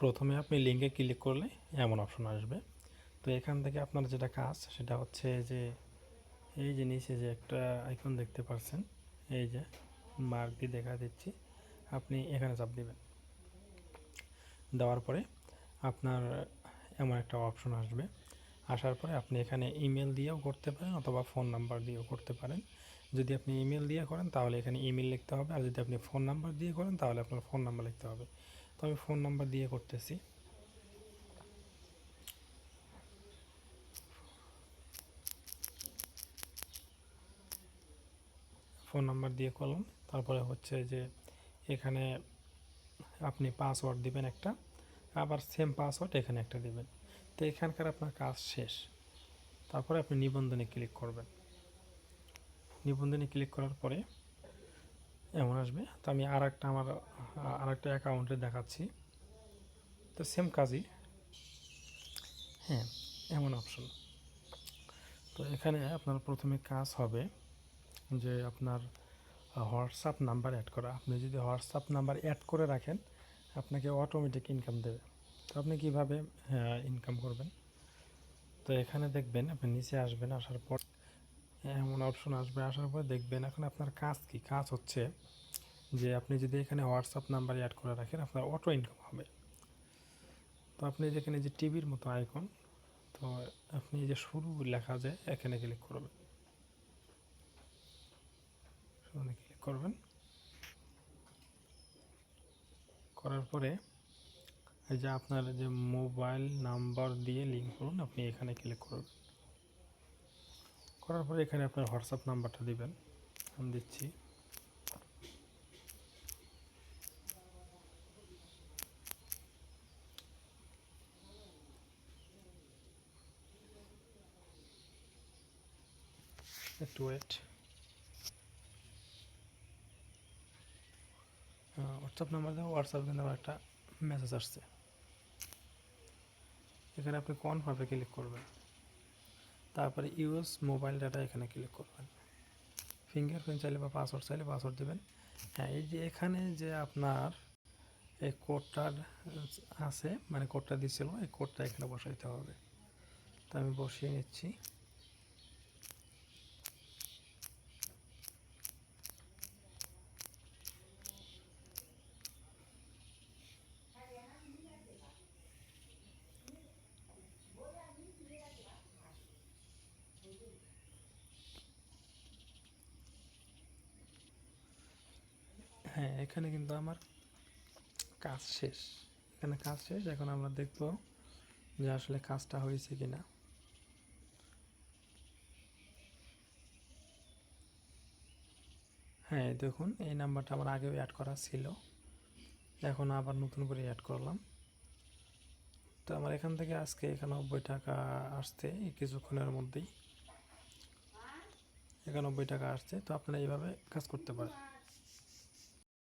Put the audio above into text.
প্রথমে আপনি লিঙ্কে ক্লিক করলে এমন অপশন আসবে। তো এখান থেকে আপনার যেটা কাজ সেটা হচ্ছে যে এই যে নিচে যে একটা আইকন দেখতে পাচ্ছেন, এই যে মার্ক দিয়ে দেখা দিচ্ছি, আপনি এখানে চাপ দিবেন। দেওয়ার পরে আপনার এমন একটা অপশন আসবে। আসার পরে আপনি এখানে ইমেল দিয়েও করতে পারেন অথবা ফোন নাম্বার দিয়েও করতে পারেন। যদি আপনি ইমেল দিয়ে করেন তাহলে এখানে ইমেল লিখতে হবে, আর যদি আপনি ফোন নাম্বার দিয়ে করেন তাহলে আপনার ফোন নাম্বার লিখতে হবে। তো আমি ফোন নাম্বার দিয়ে করতেছি। ফোন নাম্বার দিয়ে করলাম। তারপরে হচ্ছে যে এখানে আপনি পাসওয়ার্ড দিবেন একটা, আবার সেম পাসওয়ার্ড এখানে একটা দিবেন। তো এখানকার আপনার কাজ শেষ। তারপরে আপনি নিবন্ধনে ক্লিক করবেন। নিবন্ধনে ক্লিক করার পরে এমন আসবে। তো আমি আমার আরেকটা অ্যাকাউন্টে দেখাচ্ছি। তো সেম কাজই, হ্যাঁ, এমন অপশন। তো এখানে আপনার প্রথমে কাজ হবে যে আপনার হোয়াটসঅ্যাপ নাম্বার অ্যাড করা। আপনি যদি হোয়াটসঅ্যাপ নাম্বার অ্যাড করে রাখেন আপনাকে অটোমেটিক ইনকাম দেবে। তো আপনি কীভাবে ইনকাম করবেন? তো এখানে দেখবেন, আপনি নিচে আসবেন, আসার পর এমন অপশন আসবে। আসার পর দেখবেন এখন আপনার কাজ কি। কাজ হচ্ছে যে আপনি যদি এখানে হোয়াটসঅ্যাপ নাম্বার অ্যাড করে রাখেন আপনার অটো ইনকাম হবে। তো আপনি যেখানে যে টিভির মতো আইকন, তো আপনি যে শুরু লেখা যায় এখানে ক্লিক করবেন। ক্লিক করবেন, করার পরে এই যে আপনার যে মোবাইল নাম্বার দিয়ে লিঙ্ক করুন, আপনি এখানে ক্লিক করবেন। করার পরে এখানে আপনার হোয়াটসঅ্যাপ নাম্বারটা দিবেন। আমি দিচ্ছি। একটু ওয়েট। হোয়াটসঅ্যাপ নাম্বার দেওয়া, হোয়াটসঅ্যাপ কিন্তু আমার একটা মেসেজ আসছে। এখানে আপনি কনফার্মে ক্লিক করবেন। তারপরে ইউএস মোবাইল ডাটা এখানে ক্লিক করবেন। ফিঙ্গারপ্রিন্ট চাইলে বা পাসওয়ার্ড চাইলে পাসওয়ার্ড দেবেন। হ্যাঁ, এই যে এখানে যে আপনার এই কোডটা আছে, মানে কোডটা দিয়েছিল, এই কোডটা এখানে বসাইতে হবে। তো আমি বসিয়ে নিচ্ছি। হ্যাঁ, এখানে কিন্তু আমার কাজ শেষ। এখানে কাজ শেষ। এখন আমরা দেখব যে আসলে কাজটা হয়েছে কিনা। হ্যাঁ, দেখুন এই নাম্বারটা আমার আগেও অ্যাড করা ছিল, এখন আবার নতুন করে অ্যাড করলাম। তো আমার এখান থেকে আজকে 91 টাকা আসছে এই কিছুক্ষণের মধ্যেই। 91 টাকা আসছে। তো আপনারা এইভাবে কাজ করতে পারেন।